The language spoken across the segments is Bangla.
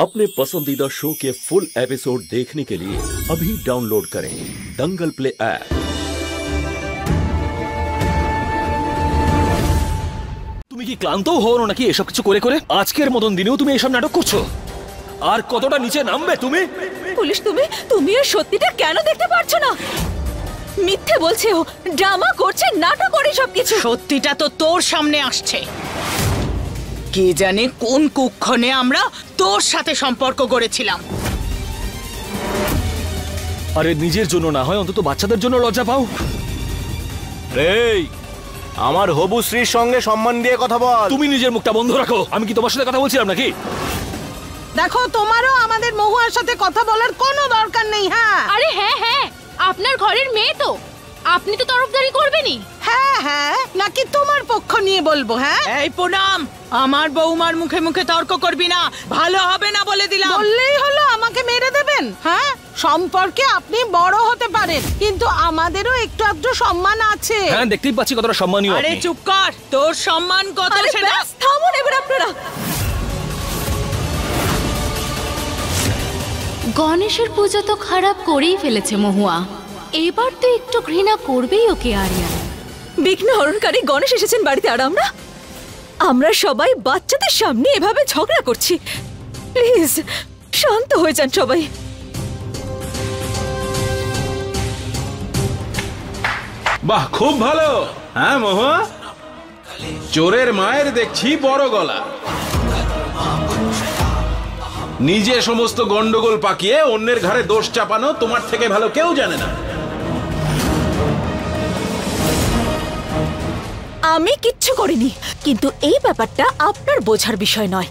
अपने पसंदीदा शो के फुल एपिसोड देखने के लिए अभी डाउनलोड करें दंगल प्ले ऐप। তুমি কি ক্লান্ত হও নাকি এসব কিছু করে করে? আজকের মতন দিনেও তুমি এসব নাটক করছো? আর কতটা নিচে নামবে তুমি? পুলিশ তুমি আর সত্যিটা কেন দেখতে পারছো না? মিথ্যে বলছে, ও ড্রামা করছে, নাটক করে সবকিছু। সত্যিটা তো তোর সামনে আসছে। কে জানে কোন কুক্ষণে আমরা তোর সাথে সম্পর্ক গড়েছিলাম। আরে নিজের জন্য না হয় অন্তত বাচ্চাদের জন্য লজ্জা পাও। এই আমার হবু শ্রীর সঙ্গে সম্মান দিয়ে কথা বল। তুমি নিজের মুখটা বন্ধ রাখো। আমি কি তোমার সাথে কথা বলছিলাম নাকি? দেখো, তোমারও আমাদের মহুয়ার সাথে কথা বলার কোনো দরকার নেই। হ্যাঁ আরে হ্যাঁ, আপনার ঘরের মেয়ে তো, আপনি তো তরফদারি করবেনই। হ্যাঁ, নাকি তোমার পক্ষ নিয়ে বলবো? হ্যাঁ, এই পুনাম, আমার বৌমার মুখে মুখে তর্ক করবি না, ভালো হবে না বলে দিলাম। বললেই হলো আমাকে মেরে দেবেন? হ্যাঁ, সম্পর্কে আপনি বড় হতে পারেন, কিন্তু আমাদেরও একটু আধটু সম্মান আছে। হ্যাঁ, দেখতেই পাচ্ছি কতটা সম্মানীয়। আরে চুপ কর, তোর সম্মান কত সেটা। থামুন এবার আপনারা। গণেশের পূজা তো খারাপ করেই ফেলেছে মহুয়া, এবার তো একটু ঘৃণা করবেই ওকে আরিয়ান। বিঘ্ন হরণকারী গণেশ এসেছেন বাড়িতে, আর আমরা সবাই বাচ্চাদের সামনে এভাবে ঝগড়া করছি। প্লিজ শান্ত হয়ে যান সবাই। বাহ, খুব ভালো। হ্যাঁ মহুয়া, চোরের মায়ের দেখছি বড় গলা। নিজে সমস্ত গন্ডগোল পাকিয়ে অন্যের ঘাড়ে দোষ চাপানো তোমার থেকে ভালো কেউ জানে না। আমি কিচ্ছু করিনি, কিন্তু এই ব্যাপারটা আপনার বোঝার বিষয় নয়,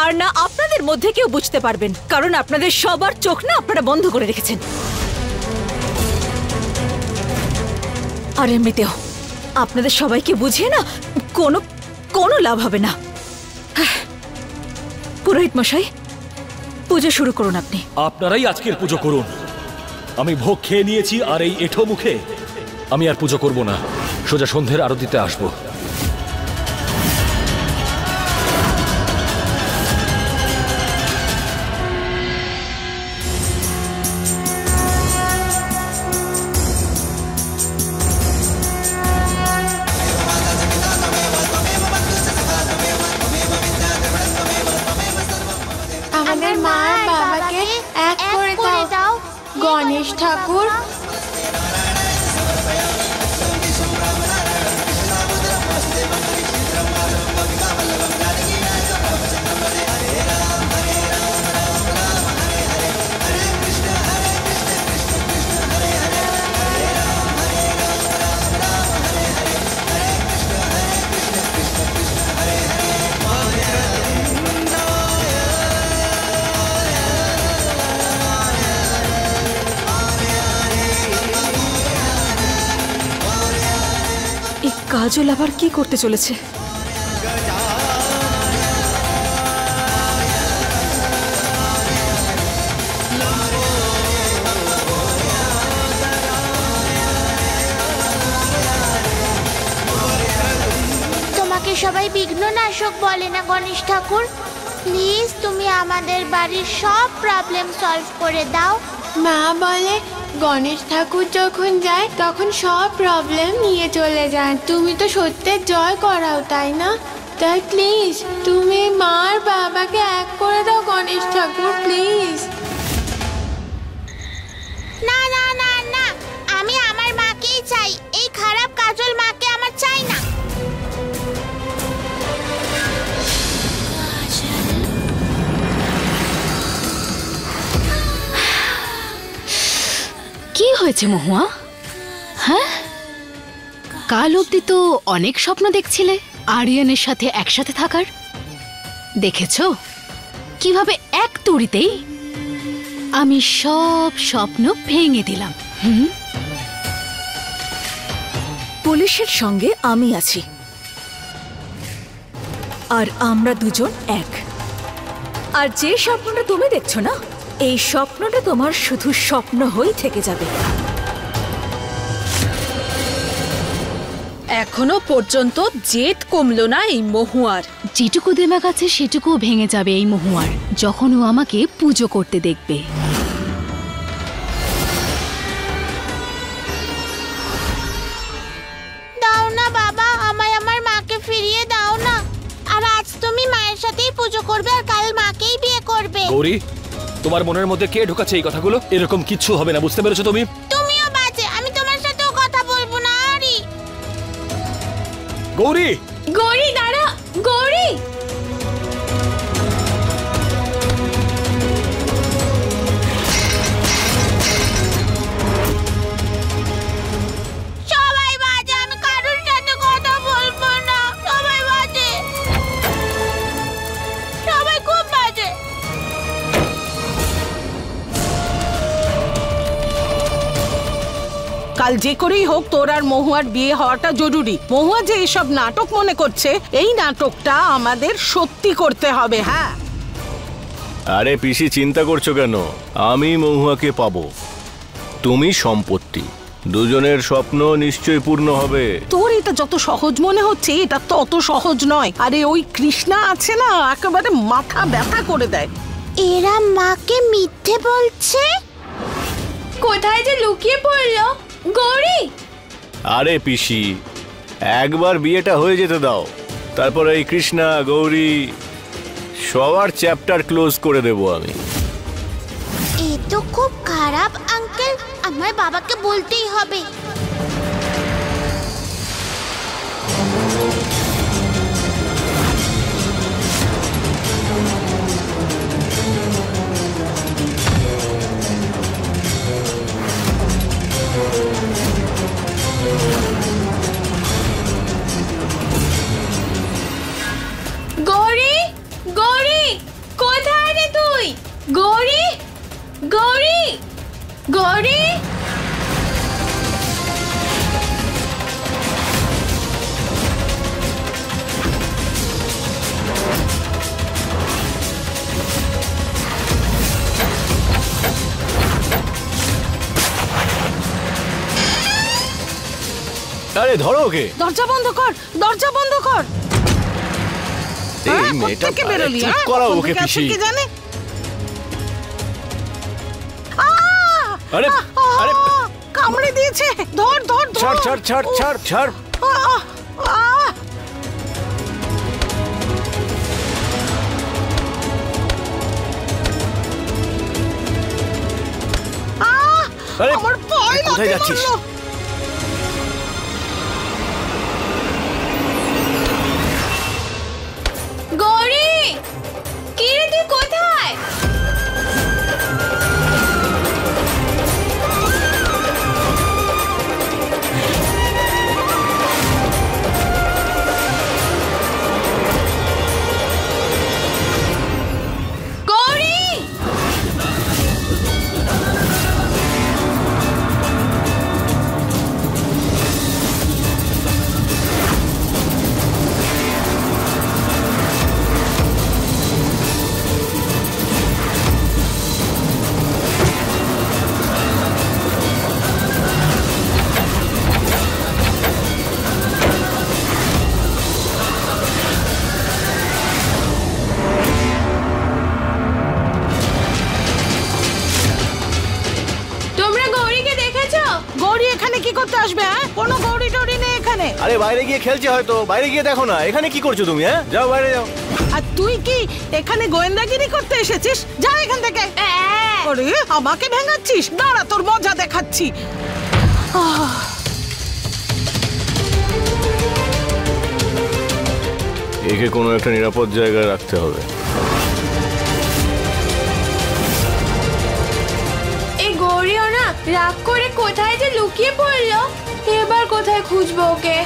আর না আপনাদের মধ্যে কেউ বুঝতে পারবেন, কারণ আপনাদের সবার চোখ না আপনারা বন্ধ করে রেখেছেন। আর এমনিতেও আপনাদের সবাইকে বুঝিয়ে না কোনো লাভ হবে না। পুরোহিত মশাই, পুজো শুরু করুন আপনি। আপনারাই আজকের পুজো করুন। আমি ভোগ খেয়ে নিয়েছি, আর এই এঁঠো মুখে আমি আর পুজো করব না। সোজা সন্ধ্যের আরতিতে আসবো। আমাদের মা বাবাকে এক করে দাও গণেশ ঠাকুর। কাজল আবার কি করতে চলেছে? তোমাকে সবাই বিঘ্ন নাশক বলে না গণেশ ঠাকুর? প্লিজ তুমি আমাদের বাড়ির সব প্রবলেম সলভ করে দাও। মা বলে গণেশ ঠাকুর যখন যায় তখন সব প্রবলেম নিয়ে চলে যান। তুমি তো সত্যের জয় করাও, তাই না? তাই প্লিজ তুমি মার বাবাকে এক করে দাও গণেশ ঠাকুর, প্লিজ। না না না না, আমি আমার মাকেই চাই, এই খারাপ কাজল মাকে আমার চাই না। কি হয়েছে মহুয়া? হ্যাঁ, কাল অবধি তো অনেক স্বপ্ন দেখছিলে আরিয়ানের সাথে একসাথে থাকার। দেখেছো কিভাবে এক তুড়িতেই আমি সব স্বপ্ন ভেঙে দিলাম। পুলিশের সঙ্গে আমি আছি, আর আমরা দুজন এক। আর যে স্বপ্নটা তুমি দেখছো না, এই স্বপ্নটা তোমার শুধু স্বপ্ন হয়েই থেকে যাবে। এখনো পর্যন্ত জেদ কমলো না এই মহুয়ার। যেটুকু দেমাগ আছে সেটুকুও ভেঙে যাবে এই মহুয়ার যখন ও আমাকে পুজো করতে দেখবে। দাও না বাবা, আমায় আমার মাকে ফিরিয়ে দাও না। আর আজ তুমি মায়ের সাথেই পুজো করবে আর কাল মাকেই বিয়ে করবে। গৌরী, তোমার মনের মধ্যে কে ঢোকাচ্ছে এই কথাগুলো? এরকম কিচ্ছু হবে না, বুঝতে পেরেছো তুমি? তুমিও বাজে, আমি তোমার সাথেও কথা বলবো না। আরি গৌরী, গৌরী দাঁড়া, গৌরী। সবাই বাজে, আমি কারোর সাথে কথা বলবো না। সবাই বাজে, সবাই খুব বাজে। কাল যে করেই হোক তোর আর মহুয়ার বিয়ে হওয়াটা জরুরি। মহুয়া যে এসব নাটক মনে করছে, এই নাটকটা আমাদের সত্যি করতে হবে। হ্যাঁ, আরে পিসি চিন্তা করছো কেন? আমি মহুয়াকে পাবো, তুমি সম্পত্তি, দুজনের স্বপ্ন নিশ্চয়ই পূর্ণ হবে। তোর এটা যত সহজ মনে হচ্ছে এটা তো অত সহজ নয়। আরে ওই কৃষ্ণা আছে না, একেবারে মাথা ব্যথা করে দেয়। এরা মাকে মিথ্যে বলছে। কোথায় যে লুকিয়ে পড়লো গৌরী? আরে পিসি, একবার বিয়েটা হয়ে যেতে দাও, তারপরে এই কৃষ্ণা গৌরী সবার চ্যাপ্টার ক্লোজ করে দেব আমি। এ তো খুব খারাপ আঙ্কেল, আমার বাবাকে বলতেই হবে। গৌরী, গৌরী, কোথায় রে তুই? গৌরী, গৌরী, গৌরী। আরে ধরো ওকে। দরজা বন্ধ কর, দরজা বন্ধ কর। এই মেয়েটা কোত্থেকে বেরোলি? চুপ হ্যাঁ? করা ওকে কোত্থেকে পিসি। আসছে কে জানে? আরে আরে কামড়ে দিয়েছে। ধর ধর ধর। ছাড় ছাড় ছাড় ছাড় ছাড়। আহ, আহ। আহ, আরে আমার পায়ে কোথায় লাথি যাচ্ছিস? মারলো। গৌরী, কি রে তুই কোথায়? গৌরী! তোমরা গৌরীকে দেখেছো? গৌরী এখানে কি করতে আসবে? হ্যাঁ, কোনো গৌরী টৌরি নেই এখানে। আরে বাইরে গিয়ে খেলছে হয়তো, বাইরে গিয়ে দেখো না। এখানে কি করছো তুমি? হ্যাঁ, যাও বাইরে যাও। আর তুই কি এখানে গোয়েন্দাগিরি করতে এসেছিস? যা এখান থেকে। আরে আমাকে ভেঙাচ্ছিস? দাঁড়া, তোর মজা দেখাচ্ছি। একে কোনো একটা নিরাপদ জায়গায় রাখতে হবে। এই গৌরীও না রাগ করে কোথায় যে লুকিয়ে পড়লো। এবার কোথায় খুঁজবো ওকে?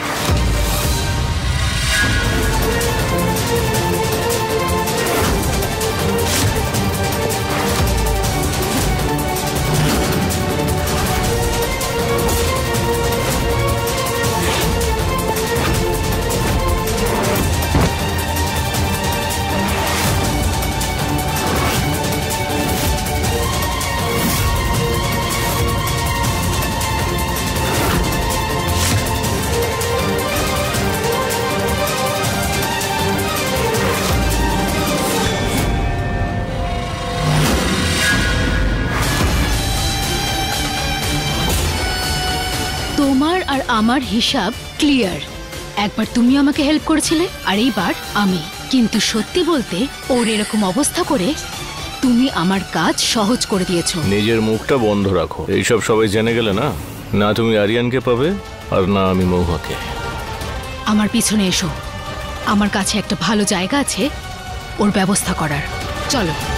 আর আমার হিসাব ক্লিয়ার। একবার তুমি আমাকে হেল্প করেছিলে আর এইবার আমি। কিন্তু সত্যি বলতে ওর এরকম অবস্থা করে তুমি আমার কাজ সহজ করে দিয়েছো। নিজের মুখটা বন্ধ রাখো। এইসব সবাই জেনে গেলে না, না তুমি আরিয়ানকে পাবে আর না আমি মহুয়াকে। আমার পিছনে এসো, আমার কাছে একটা ভালো জায়গা আছে ওর ব্যবস্থা করার। চলো।